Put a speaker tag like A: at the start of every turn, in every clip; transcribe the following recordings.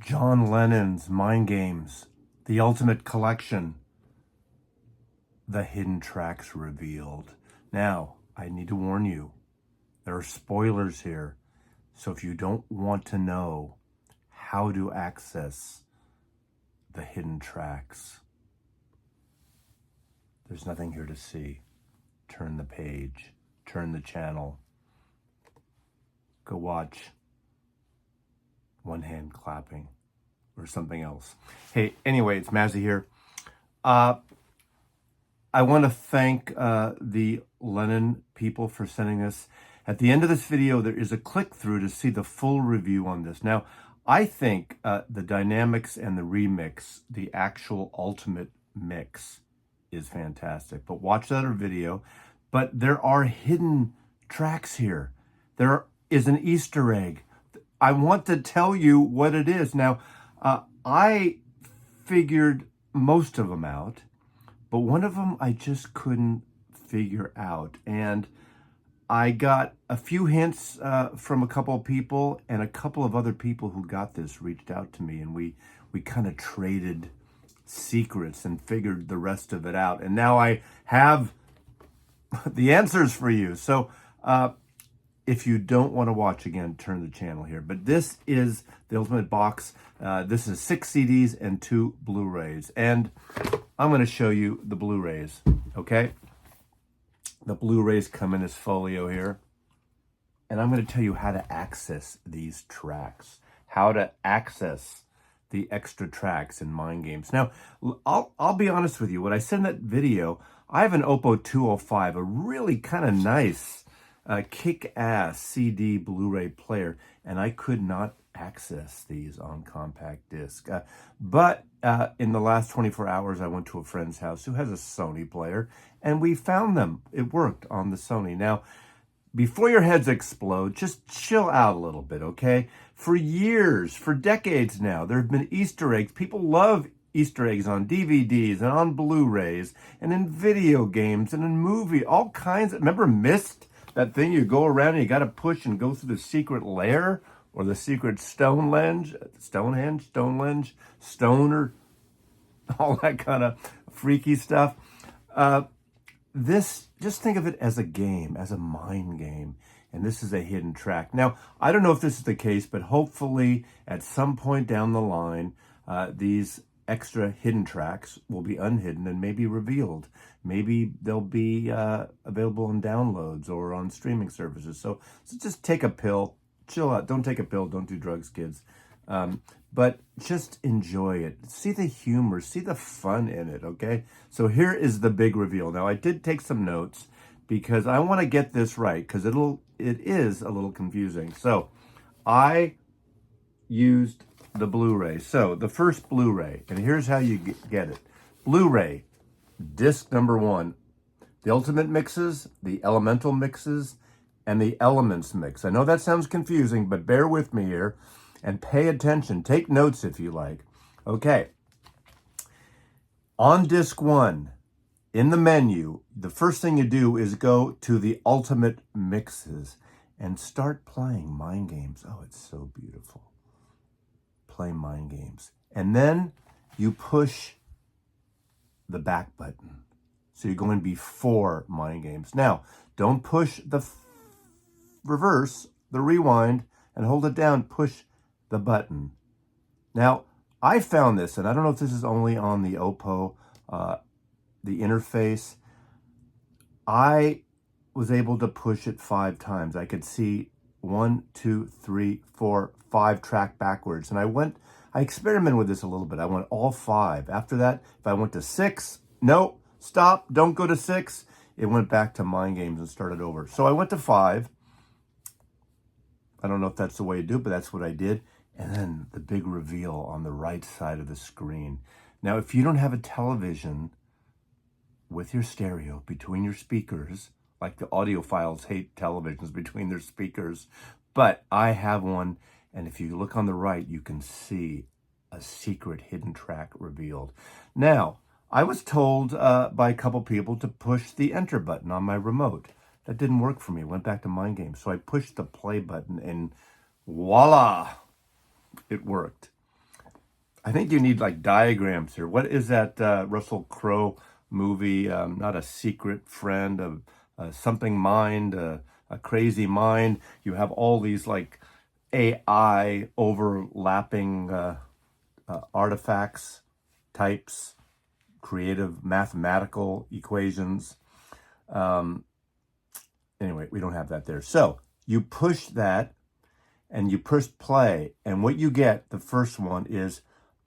A: John Lennon's Mind Games, the Ultimate Collection, the hidden tracks revealed. Now, I need to warn you, there are spoilers here. So if you don't want to know how to access the hidden tracks, there's nothing here to see. Turn the page, turn the channel, go watch one hand clapping or something else. Hey, anyway, it's Mazzy here. I want to thank the Lennon people for sending this. At the end of this video, there is a click through to see the full review on this. Now, I think the dynamics and the remix, the actual ultimate mix, is fantastic. But watch that other video. But there are hidden tracks here. There is an Easter egg. I want to tell you what it is. Now, I figured most of them out, but one of them I just couldn't figure out. And I got a few hints from a couple of people, and a couple of other people who got this reached out to me, and we kind of traded secrets and figured the rest of it out. And now I have the answers for you. So if you don't want to watch again, turn the channel here. But this is the Ultimate Box. This is 6 CDs and 2 Blu-rays. And I'm going to show you the Blu-rays, okay? The Blu-rays come in this folio here. And I'm going to tell you how to access these tracks, how to access the extra tracks in Mind Games. Now, I'll be honest with you. When I send that video, I have an Oppo 205, a really kind of nice, kick-ass CD Blu-ray player, and I could not access these on compact disc. But in the last 24 hours, I went to a friend's house who has a Sony player, and we found them. It worked on the Sony. Now, before your heads explode, just chill out a little bit, okay? For years, for decades now, there have been Easter eggs. People love Easter eggs on DVDs and on Blu-rays and in video games and in movie, all kinds of, remember Myst? That thing you go around and you got to push and go through the secret lair or the secret Stonehenge, Stoner, all that kind of freaky stuff. This, just think of it as a game, as a mind game. And this is a hidden track. Now, I don't know if this is the case, but hopefully at some point down the line, these extra hidden tracks will be unhidden and maybe revealed. Maybe they'll be available on downloads or on streaming services. So just take a pill, chill out. Don't take a pill, don't do drugs, kids. But just enjoy it. See the humor, see the fun in it, okay? So here is the big reveal. Now, I did take some notes because I want to get this right, because it is a little confusing. So I used the Blu-ray. So the first Blu-ray, and here's how you get it. Blu-ray, disc number 1, the Ultimate Mixes, the Elemental Mixes, and the Elements Mix. I know that sounds confusing, but bear with me here and pay attention. Take notes if you like. Okay. On disc 1, in the menu, the first thing you do is go to the Ultimate Mixes and start playing Mind Games. Oh, it's so beautiful. Play Mind Games. And then you push the back button. So you're going before Mind Games. Now, don't push the reverse, the rewind, and hold it down. Push the button. Now, I found this, and I don't know if this is only on the Oppo, the interface. I was able to push it 5 times. I could see 1, 2, 3, 4, 5 track backwards. And I experimented with this a little bit. I went all 5. After that, if I went to 6, no, stop, don't go to 6. It went back to Mind Games and started over. So I went to 5. I don't know if that's the way to do it, but that's what I did. And then the big reveal on the right side of the screen. Now, if you don't have a television with your stereo between your speakers, like the audiophiles hate televisions between their speakers, but I have one, and if you look on the right, you can see a secret hidden track revealed. Now, I was told by a couple people to push the enter button on my remote. That didn't work for me. It went back to Mind Games. So I pushed the play button and voila, it worked. I think you need like diagrams here. What is that Russell Crowe movie? Not a secret friend, something mind, a crazy mind. You have all these like AI overlapping artifacts, types, creative mathematical equations. Anyway, we don't have that there. So you push that and you push play, and what you get, the first one is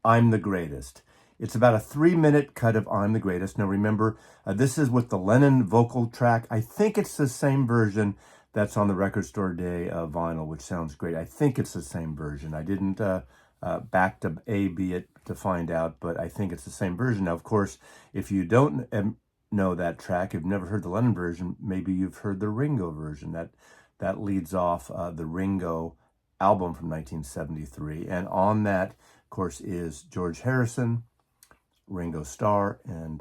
A: I'm the Greatest. It's about a 3-minute cut of I'm the Greatest. Now remember, this is with the Lennon vocal track. I think it's the same version that's on the Record Store Day vinyl, which sounds great. I think it's the same version. I didn't back to A-B it to find out, but I think it's the same version. Now, of course, if you don't know that track, you've never heard the Lennon version, maybe you've heard the Ringo version. That leads off the Ringo album from 1973. And on that, of course, is George Harrison, Ringo Starr, and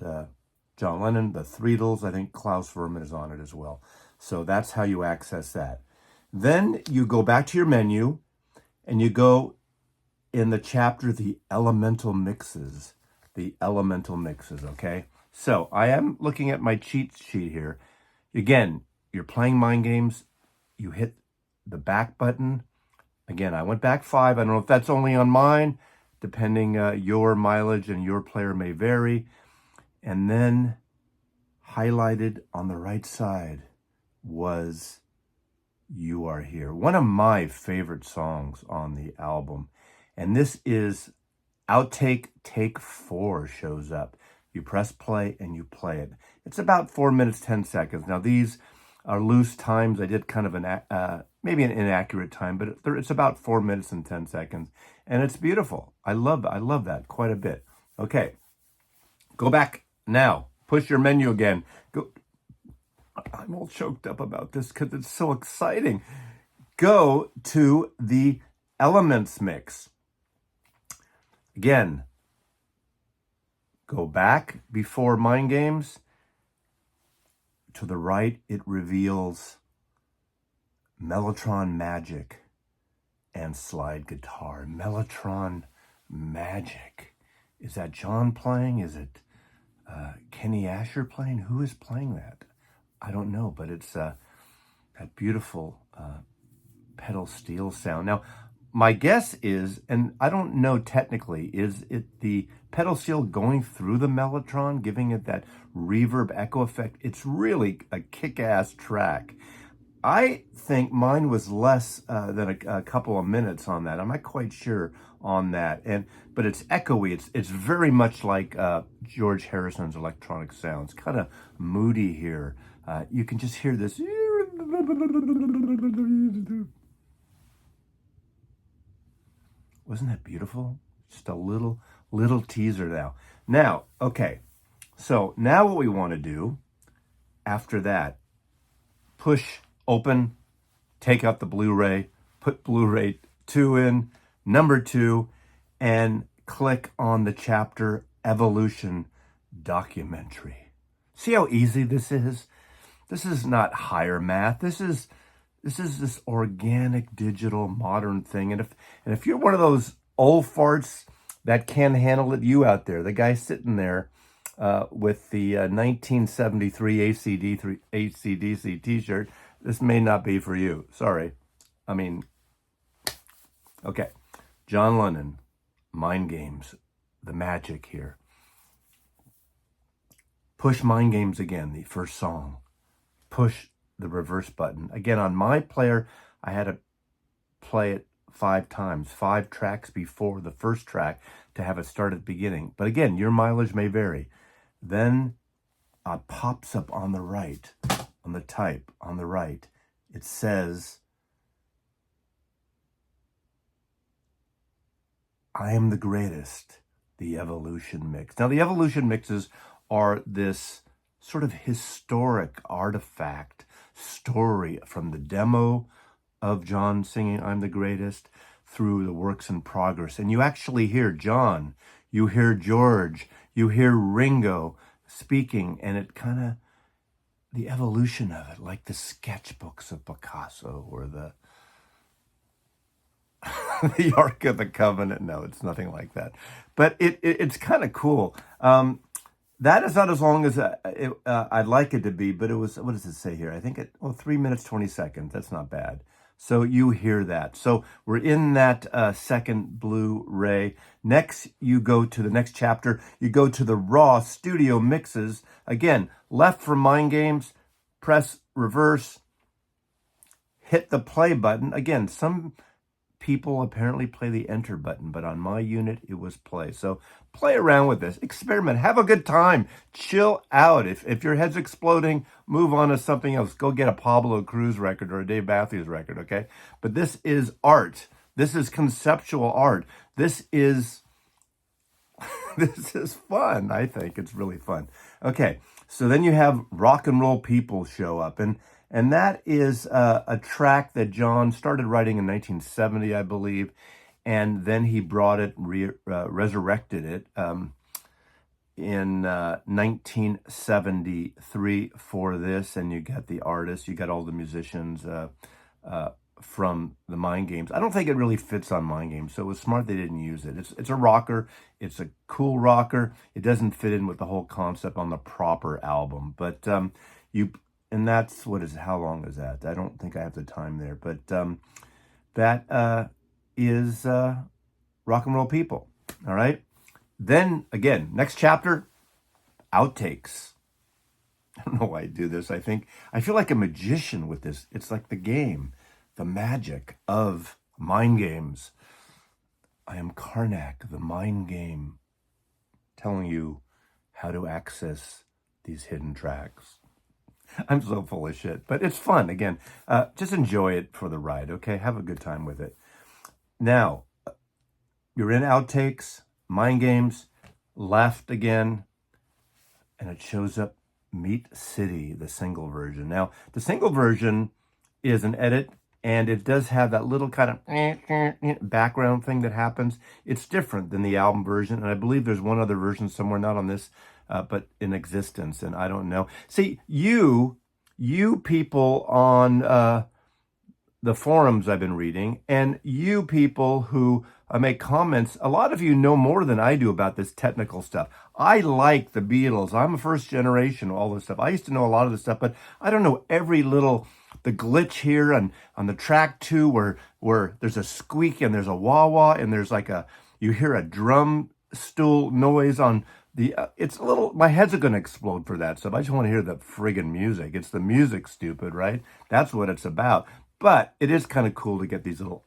A: John Lennon, the Threedles. I think Klaus Verman is on it as well. So that's how you access that. Then you go back to your menu and you go in the chapter, the elemental mixes. The elemental mixes, okay? So I am looking at my cheat sheet here. Again, you're playing mind games. You hit the back button. Again, I went back 5. I don't know if that's only on mine, depending your mileage and your player may vary. And then highlighted on the right side was You Are Here. One of my favorite songs on the album. And this is outtake take 4 shows up. You press play and you play it. It's about 4 minutes, 10 seconds. Now these are loose times. I did kind of an maybe an inaccurate time, but it's about 4 minutes and 10 seconds. And it's beautiful. I love that quite a bit. Okay, go back now. Push your menu again. Go. I'm all choked up about this because it's so exciting. Go to the Elements mix. Again, go back before Mind Games. To the right, it reveals Mellotron Magic and slide guitar. Mellotron Magic. Is that John playing? Is it Kenny Asher playing? Who is playing that? I don't know, but it's that beautiful pedal steel sound. Now, my guess is, and I don't know technically, is it the pedal steel going through the Mellotron, giving it that reverb echo effect? It's really a kick-ass track. I think mine was less than a couple of minutes on that. I'm not quite sure on that, but it's echoey. It's very much like George Harrison's electronic sounds, kind of moody here. You can just hear this. Wasn't that beautiful? Just a little teaser now. Now, okay. So now what we want to do after that, push open, take out the Blu-ray, put Blu-ray 2 in, number 2, and click on the chapter Evolution Documentary. See how easy this is? This is not higher math. This is this organic, digital, modern thing. And if you're one of those old farts that can't handle it, you out there, the guy sitting there with the 1973 AC/DC t-shirt, this may not be for you. Sorry. I mean, okay. John Lennon, Mind Games, the magic here. Push Mind Games again, the first song. Push the reverse button. Again, on my player, I had to play it 5 times, 5 tracks before the first track to have it start at the beginning. But again, your mileage may vary. Then pops up on the right, on the type, on the right. It says, I Am the Greatest, the Evolution Mix. Now, the Evolution Mixes are this sort of historic artifact story from the demo of John singing I'm the Greatest through the works in progress. And you actually hear John, you hear George, you hear Ringo speaking, and it kind of, the evolution of it, like the sketchbooks of Picasso or the the Ark of the Covenant. No, it's nothing like that. But it's kind of cool. That is not as long as I'd like it to be, but it was, what does it say here? I think 3 minutes, 20 seconds. That's not bad. So you hear that. So we're in that second Blu-ray. Next, you go to the next chapter. You go to the raw studio mixes. Again, left for Mind Games, press reverse, hit the play button. Again, some people apparently play the enter button, but on my unit, it was play. So play around with this, experiment, have a good time, chill out. If your head's exploding, move on to something else. Go get a Pablo Cruz record or a Dave Matthews record, okay? But this is art. This is conceptual art. This is this is fun. I think it's really fun. Okay, so then you have Rock and Roll People show up, and that is a track that John started writing in 1970, I believe, and then he brought it, resurrected it in 1973 for this, and you got the artists, you got all the musicians from the Mind Games. I don't think it really fits on Mind Games, so it was smart they didn't use it. It's a rocker. It's a cool rocker. It doesn't fit in with the whole concept on the proper album, but and that's, what is it? How long is that? I don't think I have the time there, but that is Rock and Roll People. All right. Then again, next chapter, outtakes. I don't know why I do this. I feel like a magician with this. It's like the game, the magic of Mind Games. I am Karnak, the Mind Game, telling you how to access these hidden tracks. I'm so full of shit, but it's fun. Again, just enjoy it for the ride, okay? Have a good time with it. Now, you're in outtakes, Mind Games, left again, and it shows up Meat City, the single version. Now, the single version is an edit, and it does have that little kind of background thing that happens. It's different than the album version, and I believe there's one other version somewhere, not on this, but in existence, and I don't know. See, you people on the forums I've been reading, and you people who make comments, a lot of you know more than I do about this technical stuff. I like the Beatles. I'm a first generation, all this stuff. I used to know a lot of this stuff, but I don't know every little, the glitch here on the track 2 where there's a squeak and there's a wah-wah and there's like you hear a drum stool noise on the, it's a little, my head's going to explode for that stuff. I just want to hear the friggin' music. It's the music, stupid, right? That's what it's about. But it is kind of cool to get these little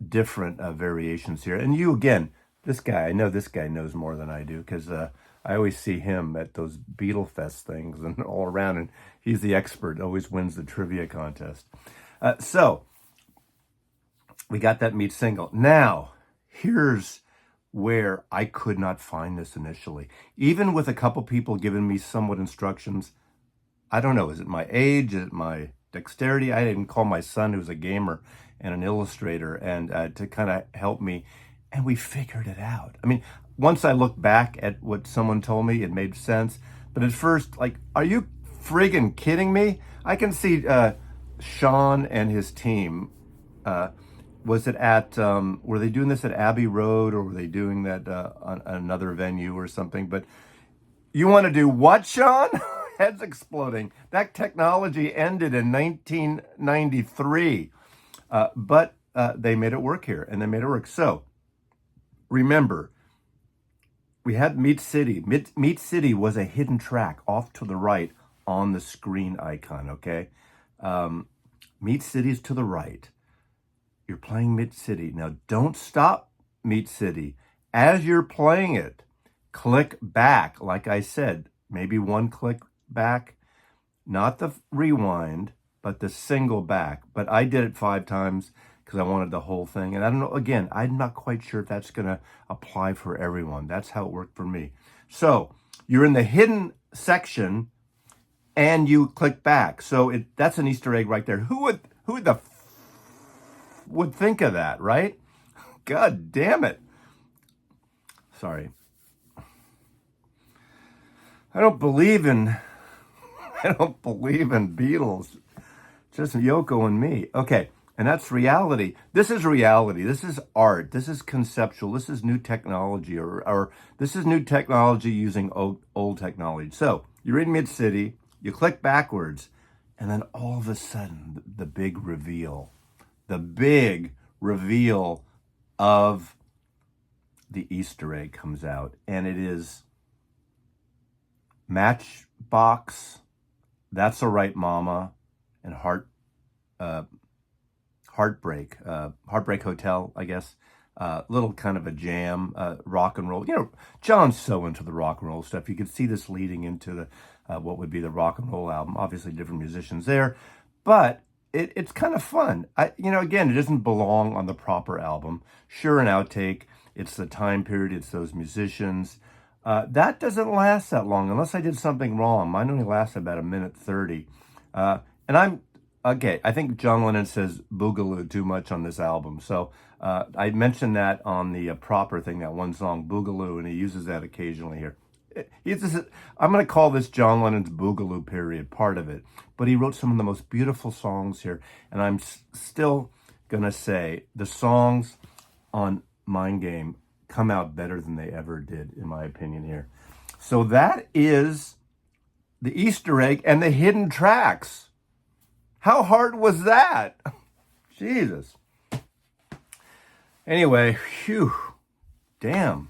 A: different variations here. And you, again, this guy, I know this guy knows more than I do, because I always see him at those Beatle Fest things and all around, and he's the expert, always wins the trivia contest. So we got that Meat single. Now, here's where I could not find this initially. Even with a couple people giving me somewhat instructions, I don't know, is it my age, is it my dexterity? I didn't call my son, who's a gamer and an illustrator, and to kind of help me, and we figured it out. I mean, once I look back at what someone told me, it made sense, but at first, like, are you friggin' kidding me? I can see Sean and his team, was it at, were they doing this at Abbey Road, or were they doing that on another venue or something? But you want to do what, Sean? Heads exploding. That technology ended in 1993. But they made it work here, and they made it work. So remember, we had Meat City. Meat City was a hidden track off to the right on the screen icon, okay? Meat City's to the right. You're playing Meat City. Now, don't stop Meat City. As you're playing it, click back, like I said, maybe one click back, not the rewind, but the single back. But I did it 5 times because I wanted the whole thing. And I don't know, again, I'm not quite sure if that's going to apply for everyone. That's how it worked for me. So you're in the hidden section and you click back. So that's an Easter egg right there. Who would think of that, right? God damn it. Sorry. I don't believe in Beatles. Just Yoko and me. Okay, And that's reality. This is reality. This is art. This is conceptual. This is new technology, or this is new technology using old technology. So you're in Mid-City, you click backwards, and then all of a sudden, the big reveal of the Easter egg comes out. And it is Matchbox, That's Alright Mama, and Heartbreak Hotel, I guess. Little kind of a jam, rock and roll. You know, John's so into the rock and roll stuff. You could see this leading into the what would be the rock and roll album. Obviously, different musicians there, but it's kind of fun. Again, it doesn't belong on the proper album. Sure, an outtake. It's the time period. It's those musicians. That doesn't last that long unless I did something wrong. Mine only lasts about 1:30. Okay, I think John Lennon says boogaloo too much on this album. So I mentioned that on the proper thing, that one song, Boogaloo, and he uses that occasionally here. I'm going to call this John Lennon's boogaloo period, part of it. But he wrote some of the most beautiful songs here. And I'm still going to say the songs on Mind Game come out better than they ever did, in my opinion here. So that is the Easter egg and the hidden tracks. How hard was that? Jesus. Anyway, phew, damn.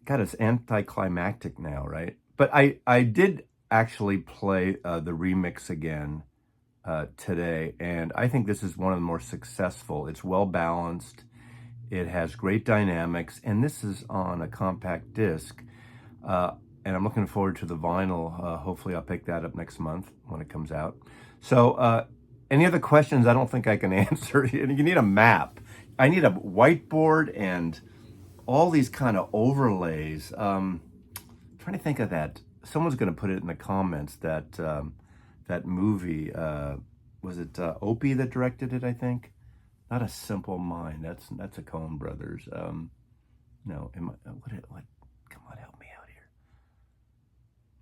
A: God, it's anticlimactic now, right? But I did actually play the remix again today, and I think this is one of the more successful. It's well balanced. It has great dynamics, and this is on a compact disc. And I'm looking forward to the vinyl. Hopefully I'll pick that up next month when it comes out. So any other questions I don't think I can answer? You need a map. I need a whiteboard and all these kind of overlays. Trying to think of that. Someone's going to put it in the comments, that that movie. Was it Opie that directed it, I think? Not A Simple Mind. That's a Coen Brothers. No, what? Come on, help me out here.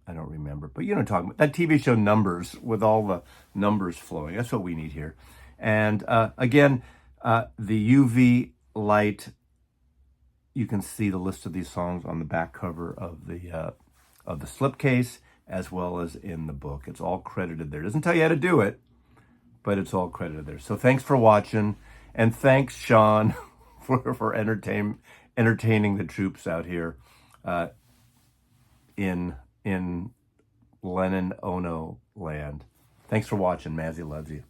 A: I don't remember, but you know what I'm talking about. That TV show Numbers, with all the numbers flowing. That's what we need here. And again, the UV light. You can see the list of these songs on the back cover of the slipcase, as well as in the book. It's all credited there. It doesn't tell you how to do it, but it's all credited there. So thanks for watching, and thanks, Sean, for entertaining the troops out here in Lennon Ono land. Thanks for watching. Mazzy loves you.